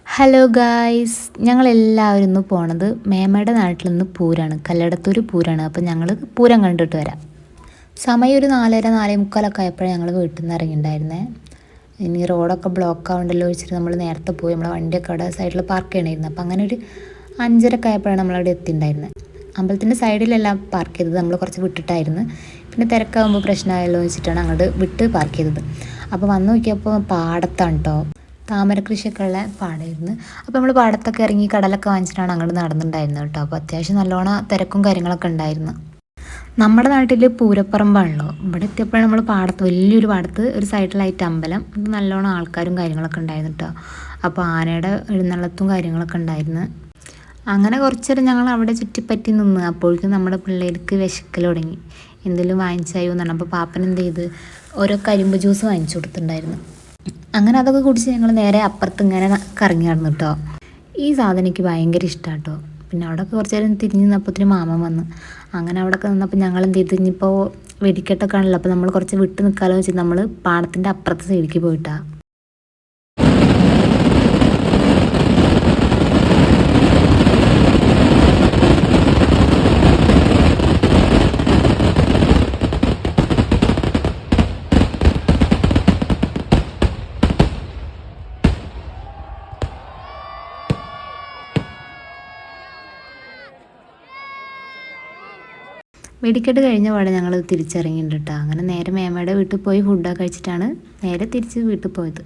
Hello guys, ഞങ്ങളെല്ലാവരും ഇന്ന് പോണത് മേമയുടെ നാട്ടിൽ നിന്ന് പൂരാണ്, കല്ലടത്തൊരു പൂരാണ്. അപ്പോൾ ഞങ്ങൾ പൂരം കണ്ടിട്ട് വരാം. സമയം ഒരു 4:30 4:45 ആയപ്പോഴാണ് ഞങ്ങൾ വീട്ടിൽ നിന്ന് ഇറങ്ങിയിട്ടുണ്ടായിരുന്നേ. ഇനി റോഡൊക്കെ ബ്ലോക്ക് ആവണ്ടല്ലോ വെച്ചിട്ട് നമ്മൾ നേരത്തെ പോയി നമ്മളെ വണ്ടിയൊക്കെ അവിടെ സൈഡിൽ പാർക്ക് ചെയ്യണമായിരുന്നു. അപ്പോൾ അങ്ങനെ ഒരു 5:30 ആയപ്പോഴാണ് നമ്മളവിടെ എത്തിയിട്ടുണ്ടായിരുന്നത്. അമ്പലത്തിൻ്റെ സൈഡിലെല്ലാം പാർക്ക് ചെയ്തത് നമ്മൾ കുറച്ച് വിട്ടിട്ടായിരുന്നു. പിന്നെ തിരക്കാകുമ്പോൾ പ്രശ്നമായല്ലോ വെച്ചിട്ടാണ് അങ്ങോട്ട് വിട്ട് പാർക്ക് ചെയ്തത്. അപ്പോൾ വന്ന് നോക്കിയപ്പോൾ പാടത്താണ് കേട്ടോ, താമര കൃഷിയൊക്കെ ഉള്ള പാടമായിരുന്നു. അപ്പോൾ നമ്മൾ പാടത്തൊക്കെ ഇറങ്ങി കടലൊക്കെ വാങ്ങിച്ചിട്ടാണ് അങ്ങോട്ട് നടന്നിട്ടുണ്ടായിരുന്നത് കേട്ടോ. അപ്പോൾ അത്യാവശ്യം നല്ലോണം തിരക്കും കാര്യങ്ങളൊക്കെ ഉണ്ടായിരുന്നു. നമ്മുടെ നാട്ടിൽ പൂരപ്പറമ്പാണല്ലോ, ഇവിടെ എത്തിയപ്പോഴാണ് നമ്മൾ പാടത്ത്, വലിയൊരു പാടത്ത് ഒരു സൈഡിലായിട്ട് അമ്പലം, ഇത് നല്ലോണം ആൾക്കാരും കാര്യങ്ങളൊക്കെ ഉണ്ടായിരുന്നു കേട്ടോ. അപ്പോൾ ആനയുടെ എഴുന്നള്ളത്തും കാര്യങ്ങളൊക്കെ ഉണ്ടായിരുന്നു. അങ്ങനെ കുറച്ച് നേരം ഞങ്ങൾ അവിടെ ചുറ്റിപ്പറ്റി നിന്ന്. അപ്പോഴേക്കും നമ്മുടെ പിള്ളേർക്ക് വിശക്കൽ തുടങ്ങി, എന്തെങ്കിലും വാങ്ങിച്ചായോ എന്നാണ്. അപ്പോൾ പാപ്പൻ എന്ത് ചെയ്ത് ഓരോ കരിമ്പ് ജ്യൂസ് വാങ്ങിച്ചു കൊടുത്തിട്ടുണ്ടായിരുന്നു. അങ്ങനെ അതൊക്കെ കുടിച്ച് ഞങ്ങൾ നേരെ അപ്പുറത്ത് ഇങ്ങനെ കറങ്ങി നടന്നു കേട്ടോ. ഈ സാധനം എനിക്ക് ഭയങ്കര ഇഷ്ടമാണ് കേട്ടോ. പിന്നെ അവിടെയൊക്കെ കുറച്ച് നേരം തിരിഞ്ഞ് നിന്നപ്പോഴത്തേന് മാമൻ വന്ന്. അങ്ങനെ അവിടെയൊക്കെ നിന്നപ്പോൾ ഞങ്ങൾ എന്ത് ചെയ്ത്, ഇനിയിപ്പോൾ വെടിക്കെട്ടൊക്കെ ആണല്ലോ, അപ്പോൾ നമ്മൾ കുറച്ച് വിട്ട് നിൽക്കാമല്ലോ വെച്ചിട്ട് നമ്മൾ പാടത്തിൻ്റെ അപ്പുറത്തെ സൈഡിലേക്ക് പോയിട്ടാണ്. വെടിക്കെട്ട് കഴിഞ്ഞ പാടെ ഞങ്ങൾ തിരിച്ചിറങ്ങിയിട്ടുണ്ട് കേട്ടോ. അങ്ങനെ നേരെ മേമയുടെ വീട്ടിൽ പോയി ഫുഡൊക്കെ കഴിച്ചിട്ടാണ് നേരെ തിരിച്ച് വീട്ടിൽ പോയത്.